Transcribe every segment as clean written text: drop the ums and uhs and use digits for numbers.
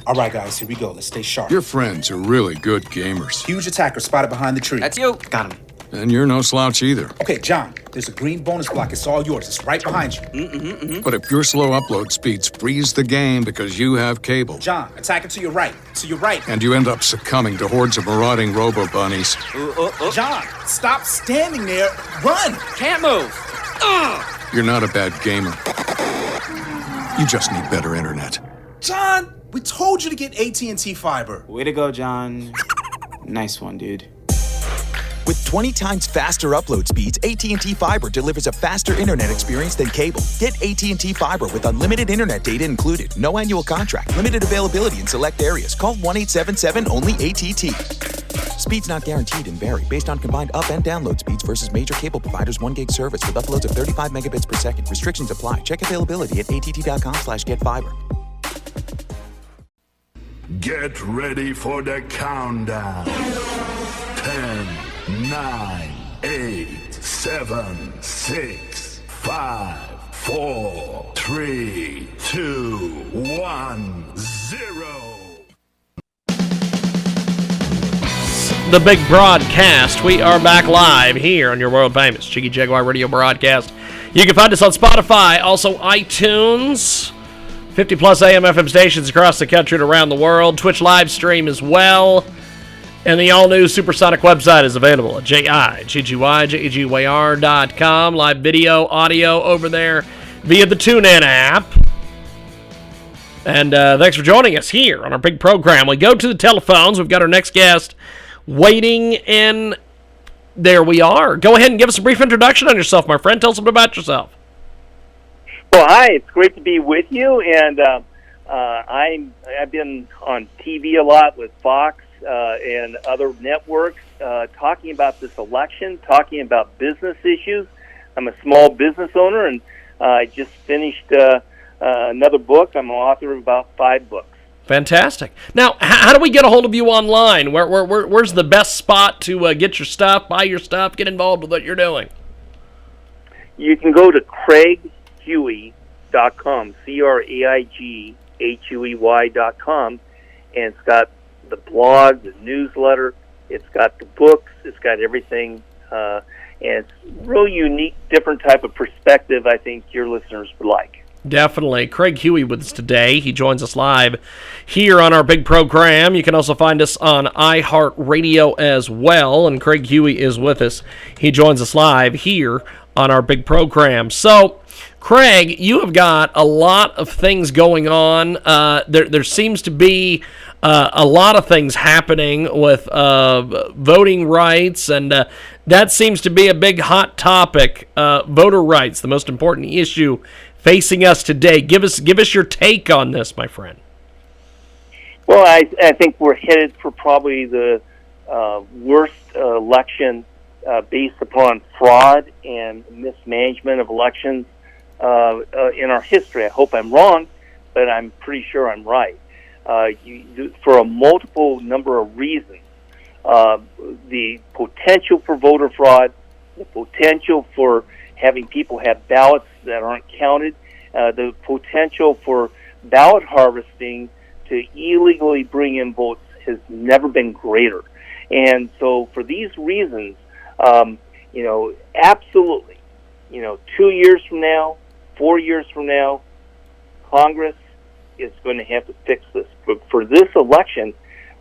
All right, guys, here we go. Let's stay sharp. Your friends are really good gamers. Huge attacker spotted behind the tree. That's you. Got him. And you're no slouch either. Okay, John, there's a green bonus block. It's all yours. It's right behind you. But if your slow upload speeds freeze the game because you have cable, John, attacker to your right. To your right. and you end up succumbing to hordes of marauding robo-bunnies, John, stop standing there. Run! Can't move. you're not a bad gamer. You just need better internet. John, we told you to get AT&T Fiber. Way to go, John. Nice one, dude. With 20 times faster upload speeds, AT&T Fiber delivers a faster internet experience than cable. Get AT&T Fiber with unlimited internet data included. No annual contract. Limited availability in select areas. Call 1-877-ONLY-ATT. Speeds not guaranteed and vary based on combined up and download speeds versus major cable providers. 1 gig service with uploads of 35 megabits per second. Restrictions apply. Check availability at att.com/getfiber. Get ready for the countdown. 10, 9, 8, 7, 6, 5, 4, 3, 2, 1, 0. The big broadcast. We are back live here on your world famous Jiggy Jaguar radio broadcast. You can find us on Spotify, also iTunes, 50 plus AM FM stations across the country and around the world. Twitch live stream as well. And the all-new Supersonic website is available at jiggyjaguar.com. Live video, audio over there via the TuneIn app. And thanks for joining us here on our big program. We go to the telephones. We've got our next guest waiting, and there we are. Go ahead and give us a brief introduction on yourself, my friend. Tell us a bit about yourself. Well, hi. It's great to be with you, and I've been on TV a lot with Fox and other networks, talking about this election, talking about business issues. I'm a small business owner, and I just finished another book. I'm an author of about 5 books. Fantastic. Now, how do we get a hold of you online? Where's the best spot to get your stuff, buy your stuff, get involved with what you're doing? You can go to CraigHuey.com, CraigHuey.com, and it's got the blog, the newsletter, it's got the books, it's got everything, and it's real unique, different type of perspective I think your listeners would like. Definitely. Craig Huey with us today. He joins us live here on our big program. You can also find us on iHeartRadio as well, and Craig Huey is with us. He joins us live here on our big program. So, Craig, you have got a lot of things going on. There seems to be a lot of things happening with voting rights, and that seems to be a big hot topic. Voter rights, the most important issue facing us today. Give us your take on this, my friend. Well, I think we're headed for probably the worst election based upon fraud and mismanagement of elections in our history. I hope I'm wrong, but I'm pretty sure I'm right. For a multiple number of reasons, the potential for voter fraud, the potential for having people have ballots that aren't counted, the potential for ballot harvesting to illegally bring in votes has never been greater. And so for these reasons, absolutely, 2 years from now, 4 years from now, Congress is going to have to fix this. But for this election,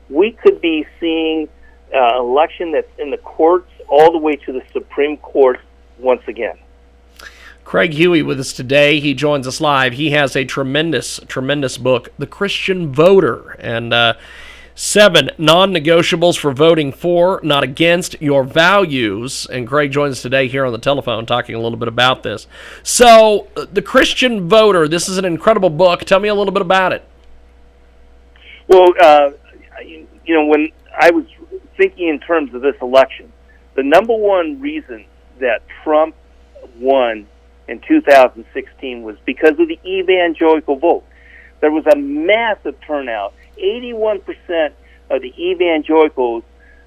we could be seeing an election that's in the courts all the way to the Supreme Court once again. Craig Huey with us today. He joins us live. He has a tremendous book, The Christian Voter, and 7 non-negotiables for voting for, not against, your values. And Craig joins us today here on the telephone talking a little bit about this. So, The Christian Voter, this is an incredible book. Tell me a little bit about it. Well, when I was thinking in terms of this election, the number one reason that Trump won in 2016 was because of the evangelical vote. There was a massive turnout. 81% of the evangelicals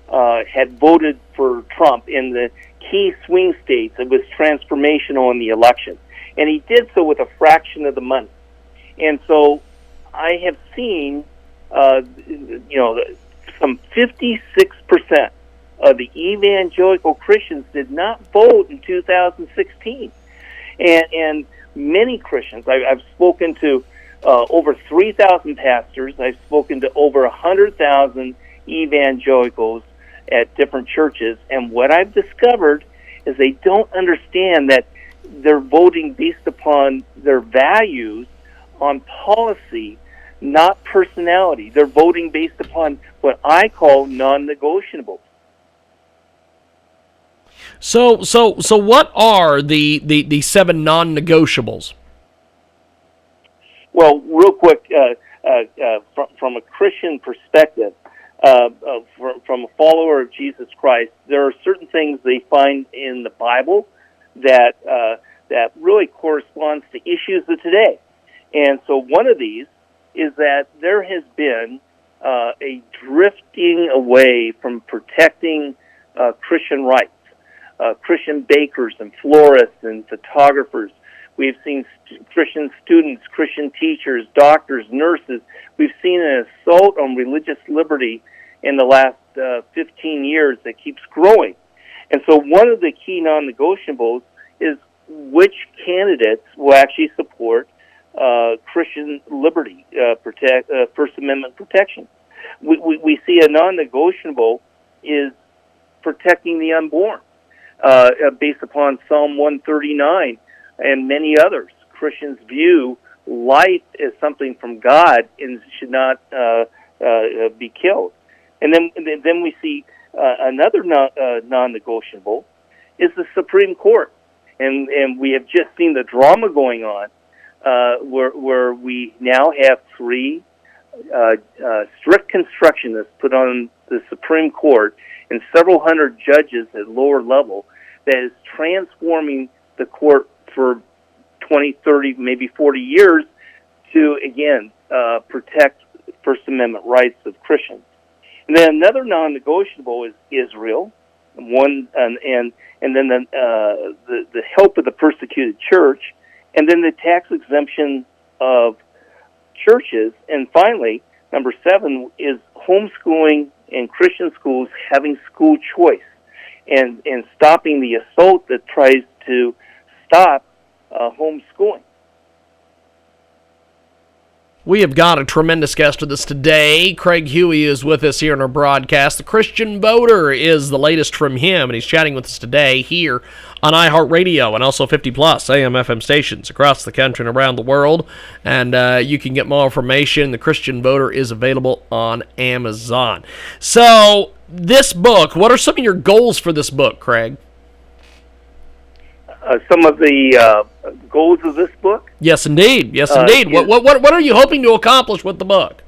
had voted for Trump in the key swing states. It was transformational in the election. And he did so with a fraction of the money. And so I have seen some 56% of the evangelical Christians did not vote in 2016, and many Christians. I've spoken to over 3,000 pastors. I've spoken to over 100,000 evangelicals at different churches, and what I've discovered is they don't understand that they're voting based upon their values on policy, not personality. They're voting based upon what I call non-negotiables. So what are the 7 non-negotiables? Well, real quick, from a Christian perspective, from a follower of Jesus Christ, there are certain things they find in the Bible that really corresponds to issues of today. And so one of these is that there has been a drifting away from protecting Christian rights. Christian bakers and florists and photographers. We've seen Christian students, Christian teachers, doctors, nurses. We've seen an assault on religious liberty in the last 15 years that keeps growing. And so one of the key non-negotiables is which candidates will actually support Christian liberty, First Amendment protection. We see a non-negotiable is protecting the unborn, based upon Psalm 139 and many others. Christians view life as something from God and should not be killed. And then we see another non-negotiable is the Supreme Court, and we have just seen the drama going on where we now have 3 strict constructionists put on the Supreme Court and several hundred judges at lower level that is transforming the court for 20, 30, maybe 40 years to, again, protect First Amendment rights of Christians. And then another non-negotiable is Israel, and then the help of the persecuted church, and then the tax exemption of churches, and finally, number 7 is homeschooling and Christian schools having school choice, and stopping the assault that tries to stop homeschooling. We have got a tremendous guest with us today. Craig Huey is with us here on our broadcast. The Christian Voter is the latest from him, and he's chatting with us today here on iHeartRadio and also 50-plus AM/FM stations across the country and around the world. And you can get more information. The Christian Voter is available on Amazon. So, this book, what are some of your goals for this book, Craig? Some of the goals of this book? Yes, indeed. Yes, indeed. What are you hoping to accomplish with the book?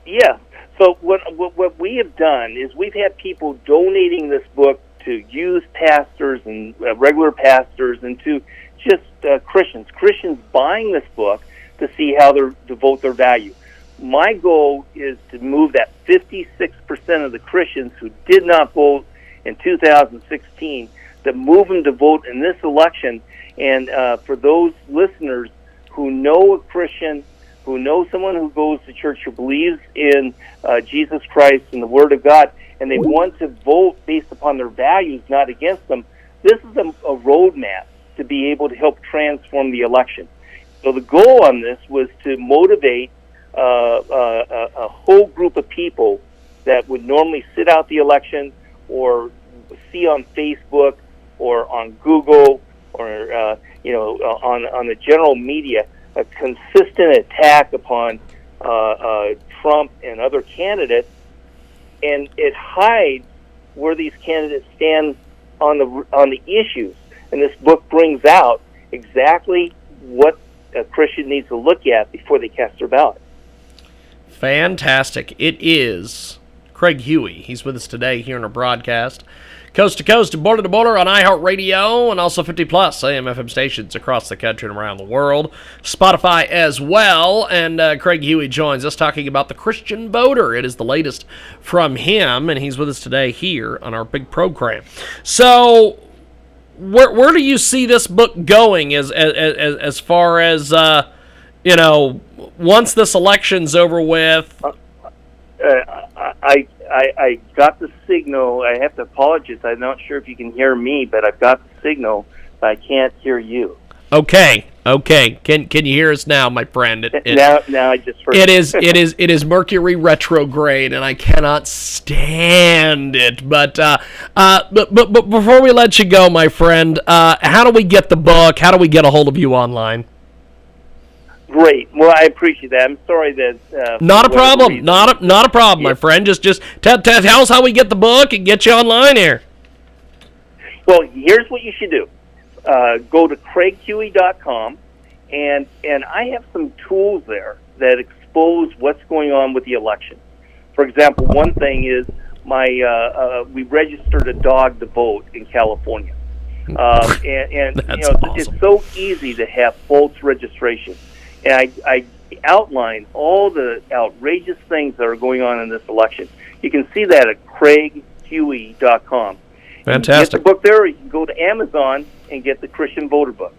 Yeah. So what we have done is we've had people donating this book to youth pastors and regular pastors and to just Christians buying this book to see how to vote their value. My goal is to move that 56% of the Christians who did not vote in 2016 to move them to vote in this election. And for those listeners who know a Christian, who know someone who goes to church, who believes in Jesus Christ and the Word of God, and they want to vote based upon their values, not against them, this is a roadmap to be able to help transform the election. So the goal on this was to motivate a whole group of people that would normally sit out the election or see on Facebook or on Google or on the general media a consistent attack upon Trump and other candidates, and it hides where these candidates stand on the issues. And this book brings out exactly what a Christian needs to look at before they cast their ballot. Fantastic. It is Craig Huey. He's with us today here on our broadcast. Coast to coast and border to border on iHeartRadio and also 50-plus AM/FM stations across the country and around the world. Spotify as well. And Craig Huey joins us talking about the Christian Voter. It is the latest from him, and he's with us today here on our big program. So, where do you see this book going as far as once this election's over with. I got the signal. I have to apologize. I'm not sure if you can hear me, but I've got the signal. But I can't hear you. Okay. Can you hear us now, my friend? Now I just heard. It is Mercury retrograde, and I cannot stand it. But before we let you go, my friend, how do we get the book? How do we get a hold of you online? Great. Well, I appreciate that. I'm sorry that. Not a problem. Not a problem, my friend. Just tell us how we get the book and get you online here. Well, here's what you should do. Go to craighuey.com, and I have some tools there that expose what's going on with the election. For example, one thing is we registered a dog to vote in California, and awesome. It's so easy to have false registration. And I outline all the outrageous things that are going on in this election. You can see that at craighuey.com. Fantastic. Get the book there, or you can go to Amazon and get the Christian Voter book.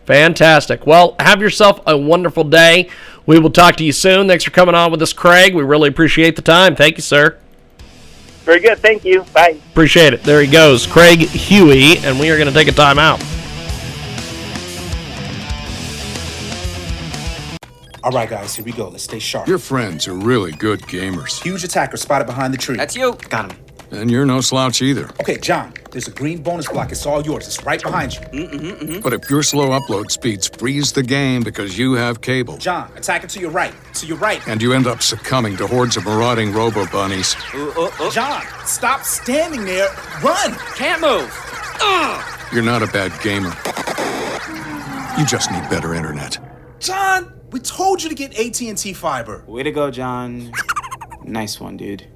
Fantastic. Well, have yourself a wonderful day. We will talk to you soon. Thanks for coming on with us, Craig. We really appreciate the time. Thank you, sir. Very good. Thank you. Bye. Appreciate it. There he goes, Craig Huey, and we are going to take a time out. All right, guys, here we go. Let's stay sharp. Your friends are really good gamers. Huge attacker spotted behind the tree. That's you. Got him. And you're no slouch either. Okay, John, there's a green bonus block. It's all yours. It's right behind you. But if your slow upload speeds freeze the game because you have cable, John, attacker to your right. To your right. and you end up succumbing to hordes of marauding robo-bunnies, John, stop standing there. Run! Can't move. you're not a bad gamer. You just need better internet. John, we told you to get AT&T fiber. Way to go, John. Nice one, dude.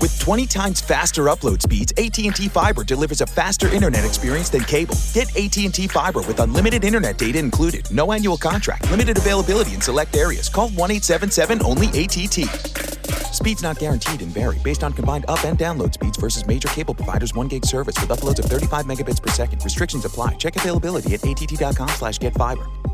With 20 times faster upload speeds, AT&T Fiber delivers a faster internet experience than cable. Get AT&T Fiber with unlimited internet data included. No annual contract. Limited availability in select areas. Call 1-877-ONLY-ATT. Speeds not guaranteed and vary based on combined up and download speeds versus major cable providers' 1 gig service with uploads of 35 megabits per second. Restrictions apply. Check availability at att.com/getfiber.